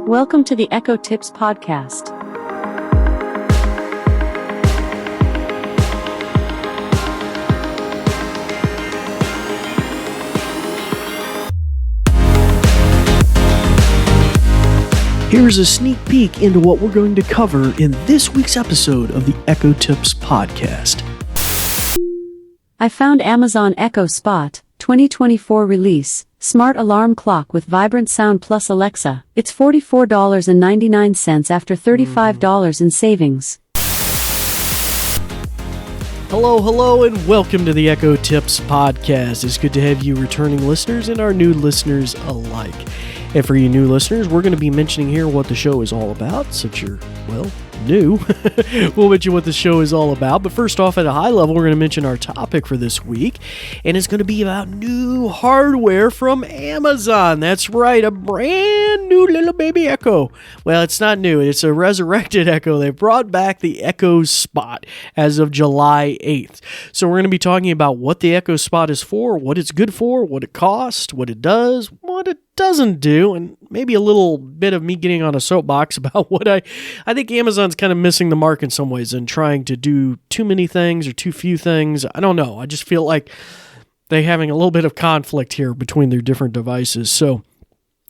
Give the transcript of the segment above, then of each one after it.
Welcome to the Echo Tips podcast. Here's a sneak peek into what we're going to cover in this week's episode of the Echo Tips podcast. I found Amazon Echo Spot 2024 release, smart alarm clock with vibrant sound plus Alexa. It's $44.99 after $35 in savings. Hello, and welcome to the Echo Tips podcast. It's good to have you returning listeners and our new listeners alike. And for you new listeners, we're going to be mentioning here what the show is all about, since you're, new. We'll mention what the show is all about. But first off, at a high level, we're going to mention our topic for this week. And it's going to be about new hardware from Amazon. That's right, a brand new little baby Echo. Well, it's not new. It's a resurrected Echo. They brought back the Echo Spot as of July 8th. So we're going to be talking about what the Echo Spot is for, what it's good for, what it costs, what it does, what it doesn't do, and maybe a little bit of me getting on a soapbox about what I think Amazon's kind of missing the mark in some ways and trying to do too many things or too few things. I don't know. I just feel like they're having a little bit of conflict here between their different devices. So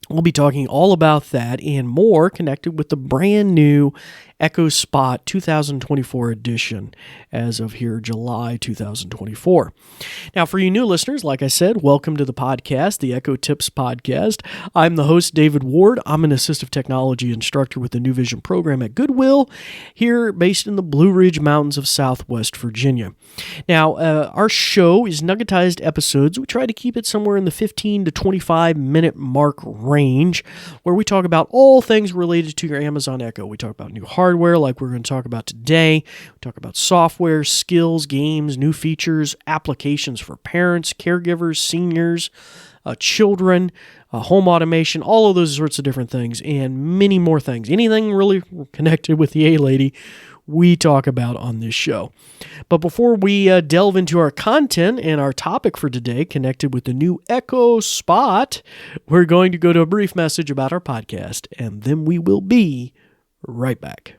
we'll be talking all about that and more connected with the brand new Echo Spot 2024 edition as of here, July 2024. Now, for you new listeners, like I said, welcome to the podcast, the Echo Tips podcast. I'm the host, David Ward. I'm an assistive technology instructor with the New Vision program at Goodwill, here based in the Blue Ridge Mountains of Southwest Virginia. Now, our show is nuggetized episodes. We try to keep it somewhere in the 15 to 25 minute mark range, where we talk about all things related to your Amazon Echo. We talk about new hardware, like we're going to talk about today. We talk about software, skills, games, new features, applications for parents, caregivers, seniors, children, home automation, all of those sorts of different things, and many more things. Anything really connected with the A-Lady, we talk about on this show. But before we delve into our content and our topic for today connected with the new Echo Spot, we're going to go to a brief message about our podcast, and then we will be right back.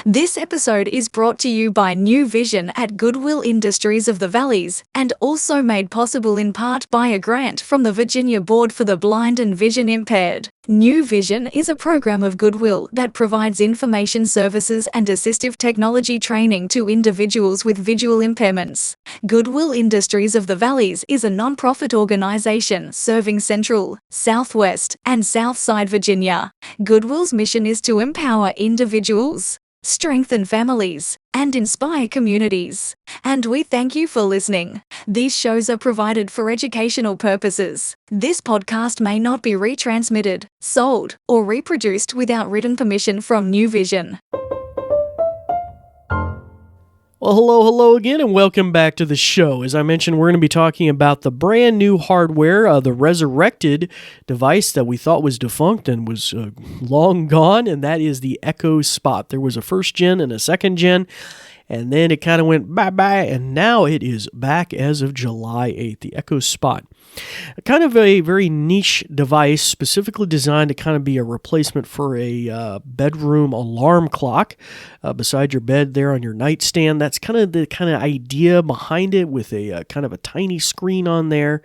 This episode is brought to you by New Vision at Goodwill Industries of the Valleys, and also made possible in part by a grant from the Virginia Board for the Blind and Vision Impaired. New Vision is a program of Goodwill that provides information services and assistive technology training to individuals with visual impairments. Goodwill Industries of the Valleys is a non-profit organization serving Central, Southwest, and Southside Virginia. Goodwill's mission is to empower individuals, strengthen families, and inspire communities. And we thank you for listening. These shows are provided for educational purposes. This podcast may not be retransmitted, sold, or reproduced without written permission from New Vision. Well, hello again, and welcome back to the show. As I mentioned, we're going to be talking about the brand new hardware, the resurrected device that we thought was defunct and was long gone, and that is the Echo Spot. There was a first gen and a second gen, and then it kind of went bye-bye, and now it is back as of July 8th, the Echo Spot. Kind of a very niche device, specifically designed to kind of be a replacement for a bedroom alarm clock beside your bed there on your nightstand. That's kind of the idea behind it, with a kind of a tiny screen on there,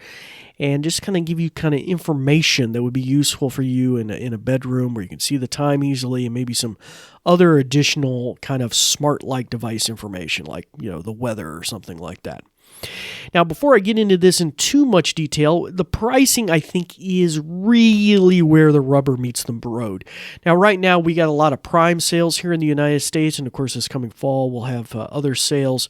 and just kind of give you kind of information that would be useful for you in a bedroom where you can see the time easily, and maybe some other additional kind of smart-like device information, like, the weather or something like that. Now, before I get into this in too much detail, the pricing, I think, is really where the rubber meets the road. Now, right now, we got a lot of Prime sales here in the United States, and of course, this coming fall, we'll have other sales.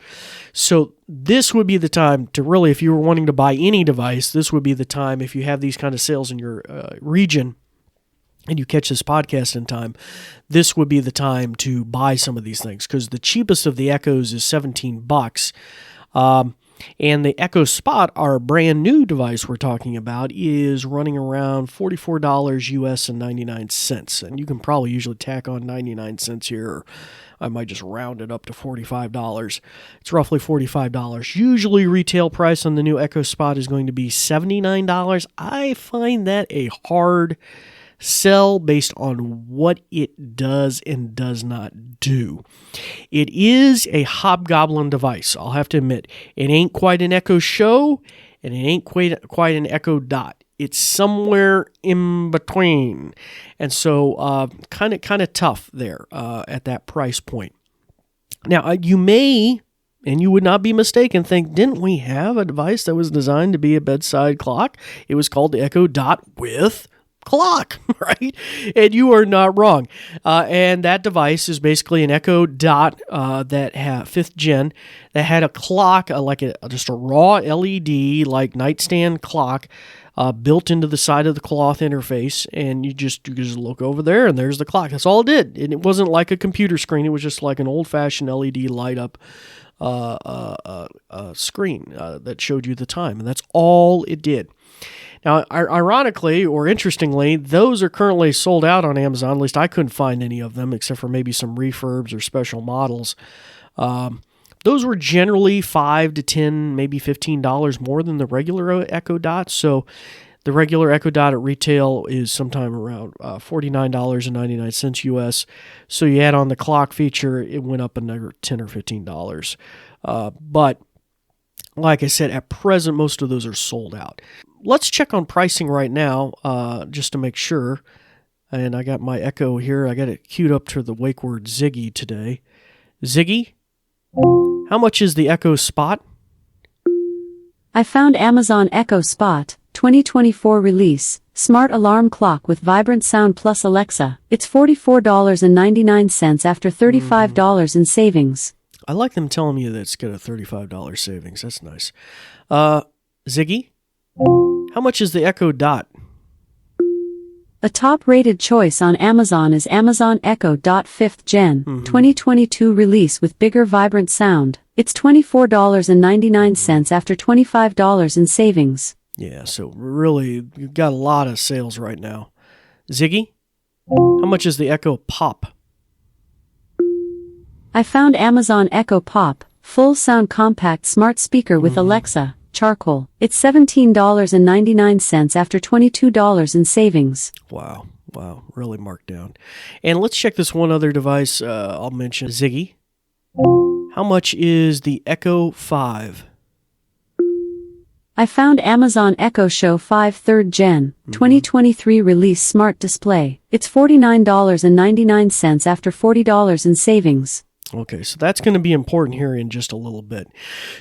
So this would be the time to really, if you were wanting to buy any device, this would be the time, if you have these kind of sales in your region, and you catch this podcast in time, this would be the time to buy some of these things, because the cheapest of the Echoes is $17. And the Echo Spot, our brand new device we're talking about, is running around $44 US and 99 cents. And you can probably usually tack on 99 cents here, or I might just round it up to $45. It's roughly $45. Usually retail price on the new Echo Spot is going to be $79. I find that a hard sell based on what it does and does not do. It is a hobgoblin device. I'll have to admit, it ain't quite an Echo Show, and it ain't quite an Echo Dot. It's somewhere in between. And so kind of tough there at that price point. Now, you may, and you would not be mistaken, think, didn't we have a device that was designed to be a bedside clock? It was called the Echo Dot with clock, right? And you are not wrong. And that device is basically an Echo Dot that had 5th gen that had a clock, just a raw LED like nightstand clock built into the side of the cloth interface, and you just look over there and there's the clock. That's all it did. And it wasn't like a computer screen. It was just like an old-fashioned LED light up screen that showed you the time, and that's all it did. Now, ironically or interestingly, those are currently sold out on Amazon. At least I couldn't find any of them except for maybe some refurbs or special models. Those were generally $5 to $10, maybe $15 more than the regular Echo Dot. So the regular Echo Dot at retail is sometime around $49.99 US. So you add on the clock feature, it went up another $10 or $15. But like I said, at present, most of those are sold out. Let's check on pricing right now, just to make sure. And I got my Echo here. I got it queued up to the wake word Ziggy today. Ziggy, how much is the Echo Spot? I found Amazon Echo Spot, 2024 release, smart alarm clock with vibrant sound plus Alexa. It's $44.99 after $35 in savings. I like them telling me that it's got a $35 savings. That's nice. Ziggy, how much is the Echo Dot? A top-rated choice on Amazon is Amazon Echo Dot 5th Gen, 2022 release with bigger vibrant sound. It's $24.99 after $25 in savings. Yeah, so really, you've got a lot of sales right now. Ziggy, how much is the Echo Pop? I found Amazon Echo Pop, full sound compact smart speaker with Alexa, charcoal. It's $17.99 after $22 in savings. Wow, really marked down. And let's check this one other device I'll mention. Ziggy, how much is the Echo 5? I found Amazon Echo Show 5 3rd Gen, 2023 release smart display. It's $49.99 after $40 in savings. Okay, so that's going to be important here in just a little bit.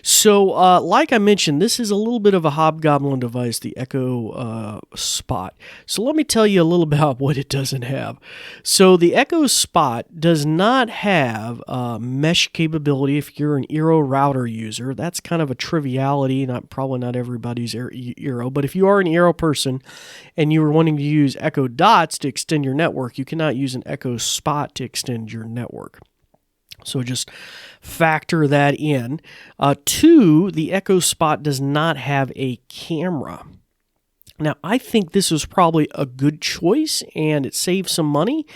So, like I mentioned, this is a little bit of a hobgoblin device, the Echo Spot. So let me tell you a little about what it doesn't have. So the Echo Spot does not have mesh capability if you're an Eero router user. That's kind of a triviality, probably not everybody's Eero, but if you are an Eero person and you are wanting to use Echo Dots to extend your network, you cannot use an Echo Spot to extend your network. So just factor that in. 2, the Echo Spot does not have a camera. Now, I think this was probably a good choice, and it saved some money,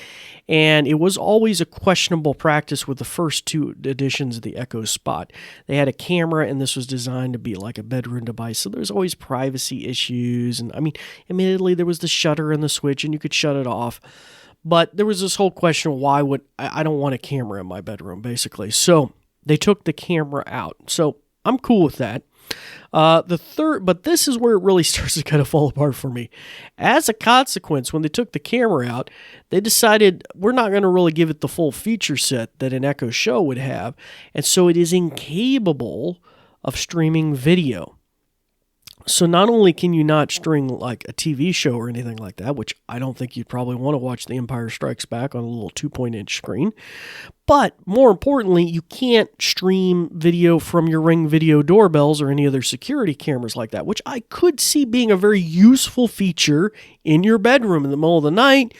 and it was always a questionable practice with the first 2 editions of the Echo Spot. They had a camera, and this was designed to be like a bedroom device, so there's always privacy issues, and I mean, admittedly, there was the shutter and the switch, and you could shut it off. But there was this whole question of why would I don't want a camera in my bedroom, basically. So they took the camera out. So I'm cool with that. The third, but this is where it really starts to kind of fall apart for me. As a consequence, when they took the camera out, they decided we're not going to really give it the full feature set that an Echo Show would have. And so it is incapable of streaming video. So not only can you not string like a TV show or anything like that, which I don't think you'd probably want to watch The Empire Strikes Back on a little 2-point-inch screen, but more importantly, you can't stream video from your Ring video doorbells or any other security cameras like that, which I could see being a very useful feature in your bedroom in the middle of the night.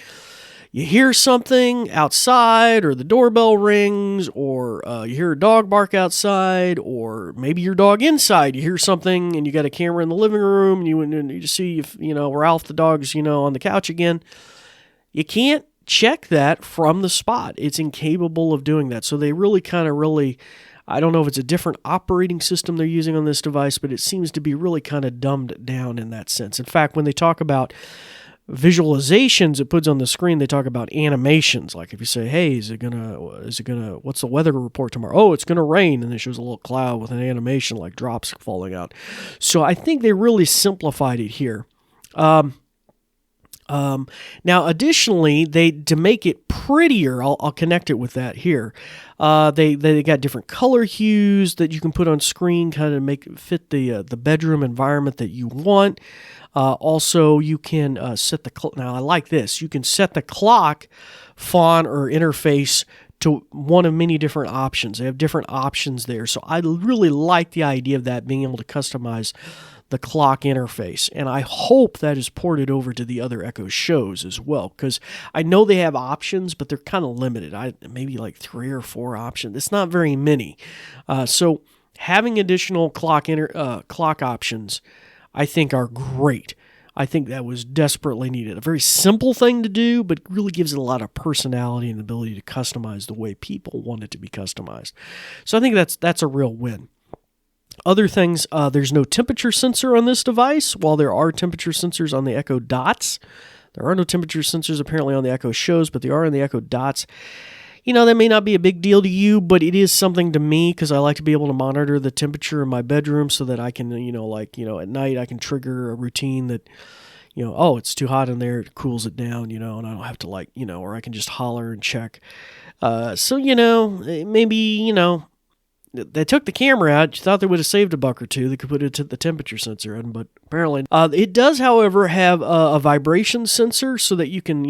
You hear something outside, or the doorbell rings, or you hear a dog bark outside, or maybe your dog inside. You hear something, and you got a camera in the living room, and you just see if Ralph the dog's on the couch again. You can't check that from the Spot. It's incapable of doing that. So they really I don't know if it's a different operating system they're using on this device, but it seems to be really kind of dumbed down in that sense. In fact, when they talk about visualizations it puts on the screen, they talk about animations. Like if you say, hey, what's the weather report tomorrow? Oh, it's going to rain. And it shows a little cloud with an animation like drops falling out. So I think they really simplified it here. Now, additionally, to make it prettier, I'll connect it with that here. They got different color hues that you can put on screen, kind of make it fit the bedroom environment that you want. Also, you can set the now I like this. You can set the clock font or interface to one of many different options. They have different options there, so I really like the idea of that, being able to customize the clock interface, and I hope that is ported over to the other Echo shows as well, because I know they have options, but they're kind of limited. Maybe like 3 or 4 options. It's not very many. So having additional clock options, I think, are great. I think that was desperately needed. A very simple thing to do, but really gives it a lot of personality and the ability to customize the way people want it to be customized. So I think that's a real win. Other things, there's no temperature sensor on this device, while there are temperature sensors on the Echo Dots. There are no temperature sensors apparently on the Echo shows, but they are on the Echo Dots. That may not be a big deal to you, but it is something to me because I like to be able to monitor the temperature in my bedroom so that I can, at night I can trigger a routine that, oh, it's too hot in there, it cools it down, and I don't have to or I can just holler and check. Maybe, they took the camera out. You thought they would have saved a buck or two. They could put it to the temperature sensor in, but apparently. It does, however, have a vibration sensor so that you can,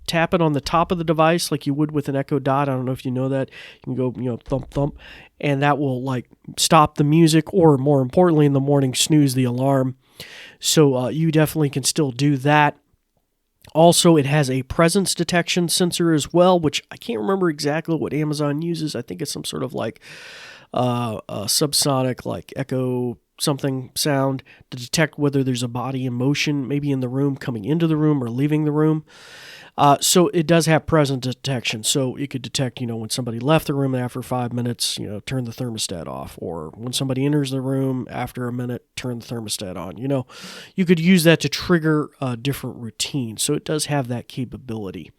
tap it on the top of the device like you would with an Echo Dot. I don't know if you know that. You can go, thump, thump, and that will, stop the music or, more importantly, in the morning, snooze the alarm. So you definitely can still do that. Also, it has a presence detection sensor as well, which I can't remember exactly what Amazon uses. I think it's some sort of a subsonic, echo something sound to detect whether there's a body in motion, maybe in the room, coming into the room, or leaving the room. So it does have presence detection. So it could detect, when somebody left the room after 5 minutes, turn the thermostat off. Or when somebody enters the room after a minute, turn the thermostat on. You could use that to trigger different routines. So it does have that capability.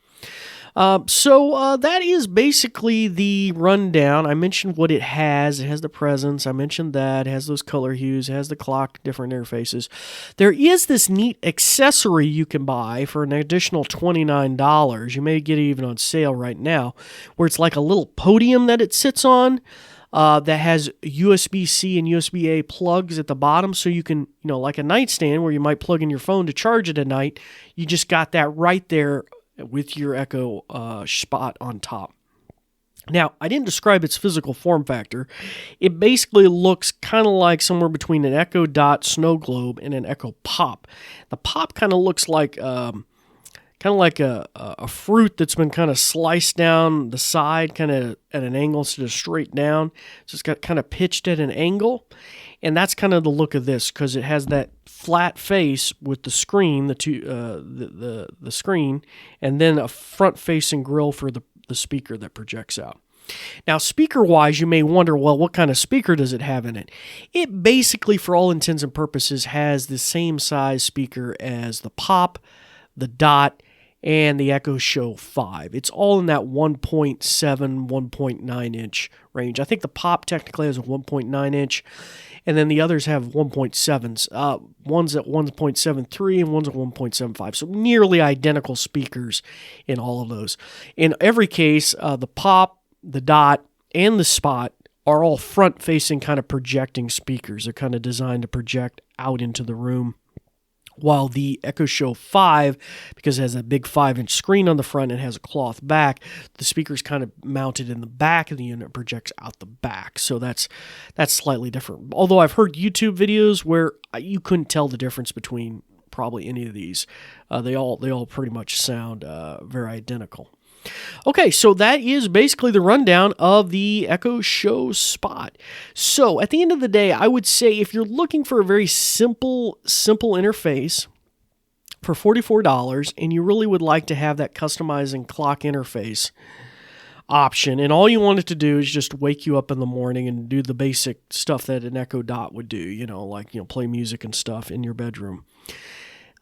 So that is basically the rundown. I mentioned what it has. It has the presence. I mentioned that. It has those color hues. It has the clock, different interfaces. There is this neat accessory you can buy for an additional $29. You may get it even on sale right now, where it's like a little podium that it sits on. That has USB-C and USB-A plugs at the bottom, so you can, like a nightstand where you might plug in your phone to charge it at night, you just got that right there with your Echo Spot on top. Now, I didn't describe its physical form factor. It basically looks kind of like somewhere between an Echo Dot snow globe and an Echo Pop. The Pop kind of looks like a fruit that's been kind of sliced down the side, kind of at an angle instead of straight down. So it's got kind of pitched at an angle. And that's kind of the look of this, because it has that flat face with the screen, the screen, and then a front-facing grill for the speaker that projects out. Now, speaker-wise, you may wonder, well, what kind of speaker does it have in it? It basically, for all intents and purposes, has the same size speaker as the Pop, the Dot, and the Echo Show 5. It's all in that 1.7, 1.9 inch range. I think the Pop technically has a 1.9 inch, and then the others have 1.7s. One's at 1.73 and one's at 1.75. So nearly identical speakers in all of those. In every case, the Pop, the Dot, and the Spot are all front-facing kind of projecting speakers. They're kind of designed to project out into the room. While the Echo Show 5, because it has a big 5-inch screen on the front and has a cloth back, the speaker's kind of mounted in the back of the unit, projects out the back. So that's slightly different. Although I've heard YouTube videos where you couldn't tell the difference between probably any of these. They all pretty much sound very identical. Okay, so that is basically the rundown of the Echo Show Spot. So at the end of the day, I would say if you're looking for a very simple interface, for $44, and you really would like to have that customizing clock interface option, and all you want it to do is just wake you up in the morning and do the basic stuff that an Echo Dot would do, like play music and stuff in your bedroom.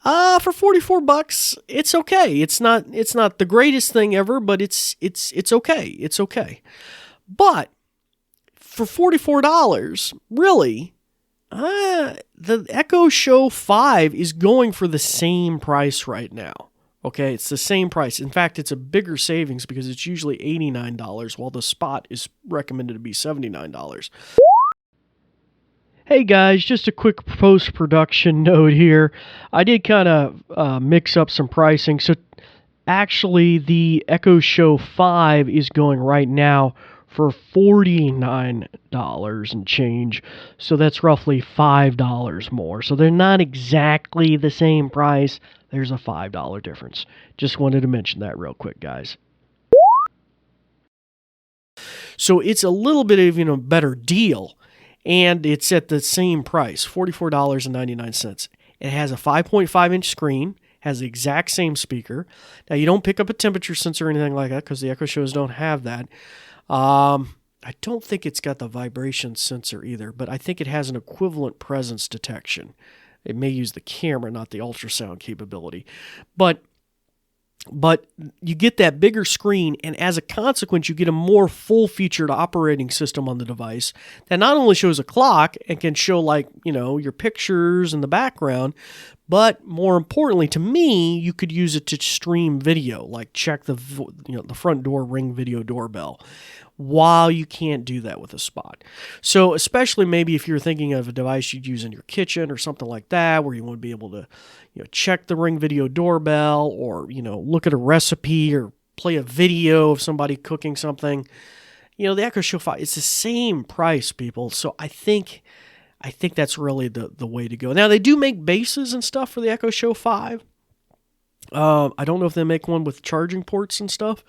For $44, it's okay. It's not the greatest thing ever, but it's okay. It's okay. But for $44, really, the Echo Show 5 is going for the same price right now. Okay, it's the same price. In fact, it's a bigger savings because it's usually $89, while the Spot is recommended to be $79. Hey guys, just a quick post-production note here. I did kind of mix up some pricing. So actually, the Echo Show 5 is going right now for $49 and change. So that's roughly $5 more. So they're not exactly the same price. There's a $5 difference. Just wanted to mention that real quick, guys. So it's a little bit of a better deal. And it's at the same price, $44.99. It has a 5.5-inch screen, has the exact same speaker. Now, you don't pick up a temperature sensor or anything like that because the Echo Shows don't have that. I don't think it's got the vibration sensor either, but I think it has an equivalent presence detection. It may use the camera, not the ultrasound capability. But you get that bigger screen, and as a consequence, you get a more full-featured operating system on the device that not only shows a clock and can show, your pictures in the background, but more importantly to me, you could use it to stream video, like check the front door Ring video doorbell, while you can't do that with a Spot. So especially maybe if you're thinking of a device you'd use in your kitchen or something like that, where you want to be able to check the Ring video doorbell, or look at a recipe or play a video of somebody cooking something, the Echo Show 5, it's the same price, people. So I think that's really the way to go. Now, they do make bases and stuff for the Echo Show 5. I don't know if they make one with charging ports and stuff,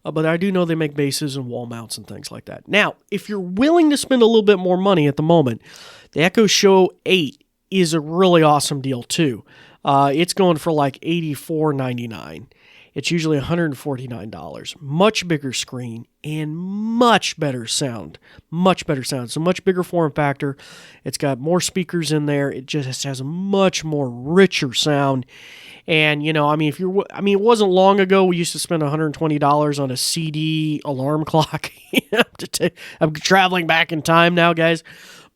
but I do know they make bases and wall mounts and things like that. Now, if you're willing to spend a little bit more money at the moment, the Echo Show 8 is a really awesome deal too. It's going for like $84.99. It's usually $149. Much bigger screen and much better sound. Much better sound. It's a much bigger form factor. It's got more speakers in there. It just has a much more richer sound. And, it wasn't long ago we used to spend $120 on a CD alarm clock. I'm traveling back in time now, guys.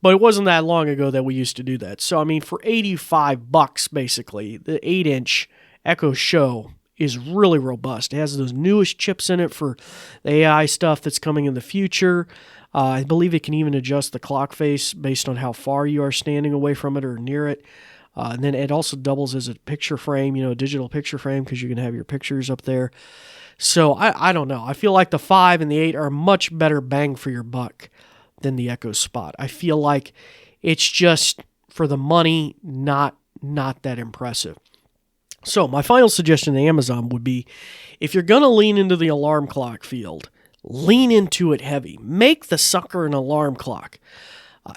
But it wasn't that long ago that we used to do that. So, for $85, basically, the 8-inch Echo Show is really robust. It has those newest chips in it for the AI stuff that's coming in the future. I believe it can even adjust the clock face based on how far you are standing away from it or near it. And then it also doubles as a picture frame, a digital picture frame, because you can have your pictures up there. So I don't know. I feel like the 5 and the 8 are much better bang for your buck than the Echo Spot. I feel like it's just, for the money, not that impressive. So my final suggestion to Amazon would be, if you're going to lean into the alarm clock field, lean into it heavy. Make the sucker an alarm clock.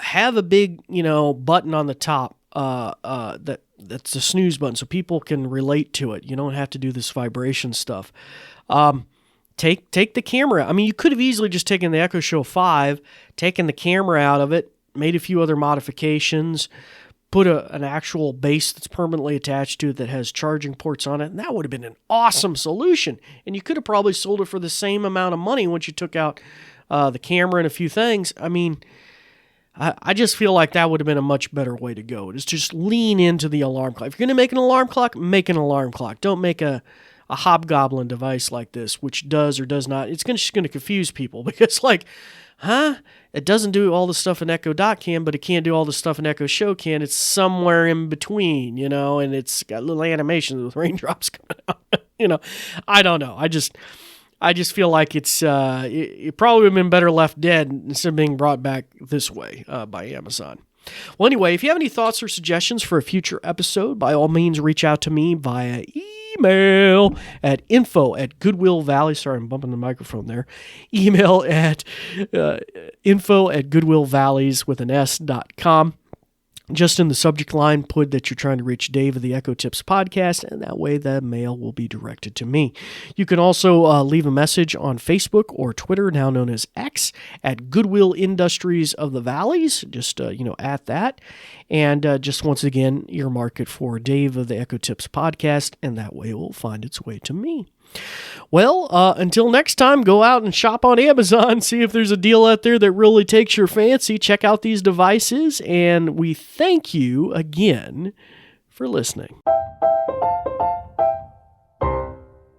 Have a big, button on the top that's a snooze button, so people can relate to it. You don't have to do this vibration stuff. Take the camera. You could have easily just taken the Echo Show 5, taken the camera out of it, made a few other modifications, put an actual base that's permanently attached to it that has charging ports on it, and that would have been an awesome solution. And you could have probably sold it for the same amount of money once you took out the camera and a few things. I just feel like that would have been a much better way to go. Is just lean into the alarm clock. If you're going to make an alarm clock, make an alarm clock. Don't make a hobgoblin device like this, which does or does not. It's just going to confuse people because, it doesn't do all the stuff an Echo Dot can, but it can't do all the stuff an Echo Show can. It's somewhere in between, and it's got little animations with raindrops coming out. I don't know. I just feel like it probably would have been better left dead instead of being brought back this way by Amazon. Well, anyway, if you have any thoughts or suggestions for a future episode, by all means, reach out to me via email at info@goodwillvalley. Sorry, I'm bumping the microphone there. Email at info@goodwillvalleys with an S.com. just in the subject line, put that you're trying to reach Dave of the Echo Tips podcast, and that way the mail will be directed to me. You can also leave a message on Facebook or Twitter, now known as X, at Goodwill Industries of the Valleys, just, at that. And just once again, earmark it for Dave of the Echo Tips podcast, and that way it will find its way to me. Well, until next time, go out and shop on Amazon, see if there's a deal out there that really takes your fancy. Check out these devices, and we thank you again for listening.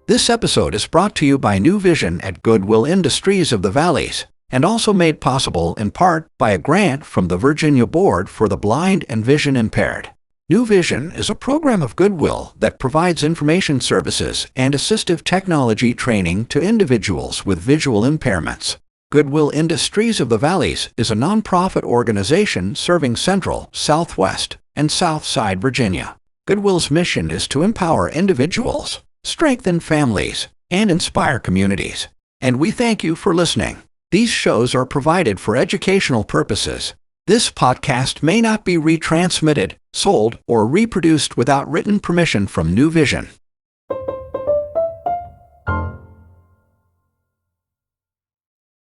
This episode is brought to you by New Vision at Goodwill Industries of the Valleys, and also made possible in part by a grant from the Virginia Board for the Blind and Vision Impaired. New Vision is a program of Goodwill that provides information services and assistive technology training to individuals with visual impairments. Goodwill Industries of the Valleys is a nonprofit organization serving Central, Southwest, and Southside Virginia. Goodwill's mission is to empower individuals, strengthen families, and inspire communities. And we thank you for listening. These shows are provided for educational purposes. This podcast may not be retransmitted, sold, or reproduced without written permission from New Vision.